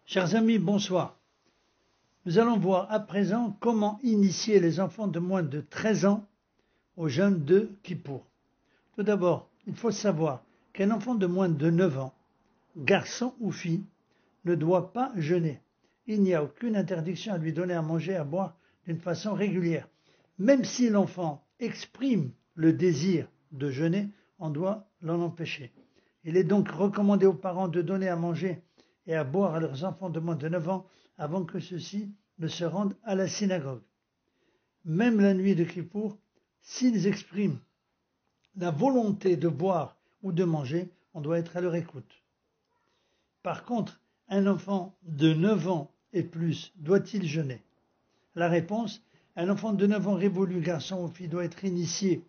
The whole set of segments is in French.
Chers amis, bonsoir. Nous allons voir à présent comment initier les enfants de moins de 13 ans au jeûne de Kippour. Tout d'abord, il faut savoir qu'un enfant de moins de 9 ans, garçon ou fille, ne doit pas jeûner. Il n'y a aucune interdiction à lui donner à manger et à boire d'une façon régulière. Même si l'enfant exprime le désir de jeûner, on doit l'en empêcher. Il est donc recommandé aux parents de donner à manger et à boire à leurs enfants de moins de 9 ans avant que ceux-ci ne se rendent à la synagogue. Même la nuit de Kippour, s'ils expriment la volonté de boire ou de manger, on doit être à leur écoute. Par contre, un enfant de 9 ans et plus doit-il jeûner? La réponse, un enfant de 9 ans révolu, garçon ou fille, doit être initié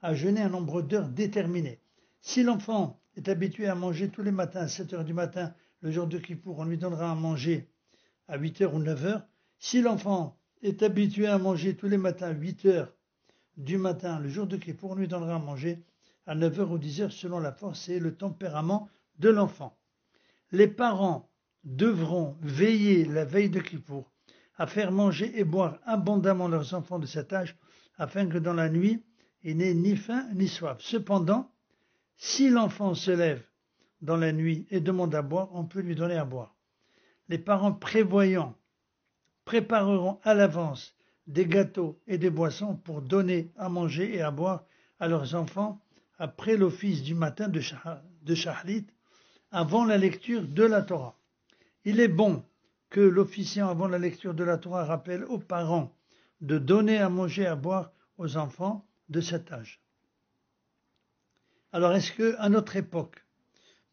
à jeûner un nombre d'heures déterminé. Si l'enfant est habitué à manger tous les matins à 7 heures du matin, le jour de Kippour, on lui donnera à manger à 8 heures ou 9 heures. Si l'enfant est habitué à manger tous les matins à 8 heures du matin, le jour de Kippour, on lui donnera à manger à 9 heures ou 10 heures selon la force et le tempérament de l'enfant. Les parents devront veiller la veille de Kippour à faire manger et boire abondamment leurs enfants de cet âge afin que dans la nuit, il n'ait ni faim ni soif. Cependant, si l'enfant se lève dans la nuit et demande à boire, on peut lui donner à boire. Les parents prévoyants prépareront à l'avance des gâteaux et des boissons pour donner à manger et à boire à leurs enfants après l'office du matin de Shahrit, avant la lecture de la Torah. Il est bon que l'officiant avant la lecture de la Torah rappelle aux parents de donner à manger et à boire aux enfants de cet âge. Alors, est-ce qu'à notre époque,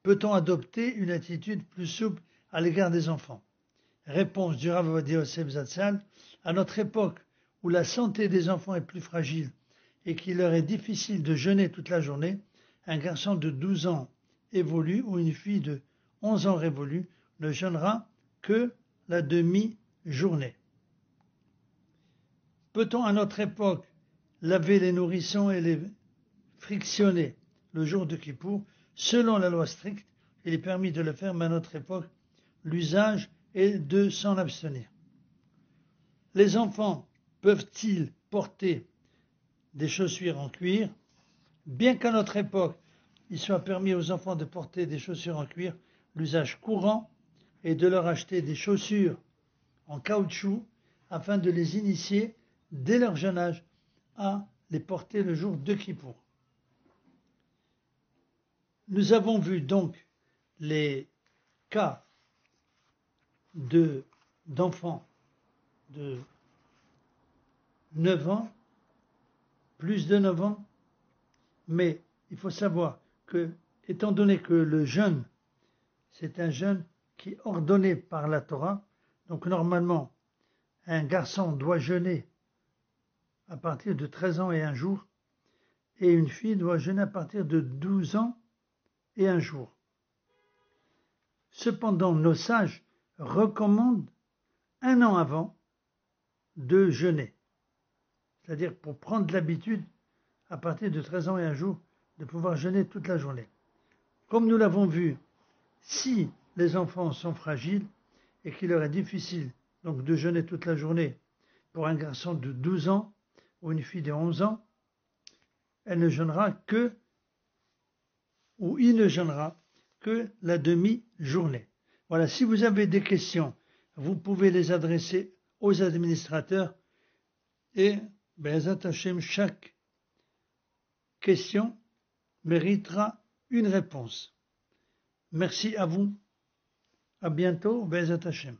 peut-on adopter une attitude plus souple à l'égard des enfants? Réponse du Rav Ovadia Yosef Zatzal, à notre époque où la santé des enfants est plus fragile et qu'il leur est difficile de jeûner toute la journée, un garçon de 12 ans évolu ou une fille de 11 ans révolue ne jeûnera que la demi-journée. Peut-on à notre époque laver les nourrissons et les frictionner le jour de Kippour? Selon la loi stricte, il est permis de le faire, mais à notre époque, l'usage est de s'en abstenir. Les enfants peuvent-ils porter des chaussures en cuir? Bien qu'à notre époque, il soit permis aux enfants de porter des chaussures en cuir, l'usage courant est de leur acheter des chaussures en caoutchouc afin de les initier dès leur jeune âge à les porter le jour de Kippour. Nous avons vu donc les cas d'enfants de 9 ans, plus de 9 ans, mais il faut savoir que, étant donné que le jeûne, c'est un jeûne qui est ordonné par la Torah, donc normalement, un garçon doit jeûner à partir de 13 ans et un jour, et une fille doit jeûner à partir de 12 ans et un jour. Cependant, nos sages recommandent un an avant de jeûner, c'est-à-dire pour prendre l'habitude, à partir de 13 ans et un jour, de pouvoir jeûner toute la journée. Comme nous l'avons vu, si les enfants sont fragiles et qu'il leur est difficile donc de jeûner toute la journée, pour un garçon de 12 ans ou une fille de 11 ans, elle ne jeûnera que, ou il ne jeûnera que la demi-journée. Voilà, si vous avez des questions, vous pouvez les adresser aux administrateurs et, Be'ezat Hashem, chaque question méritera une réponse. Merci à vous. À bientôt, Be'ezat Hashem.